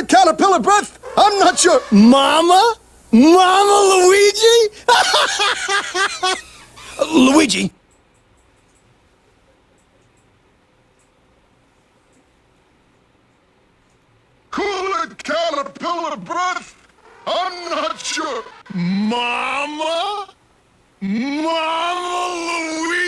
it caterpillar breath? I'm not sure. Mama? Mama Luigi? Luigi? Cool it caterpillar breath? I'm not sure. Mama? Mama Luigi?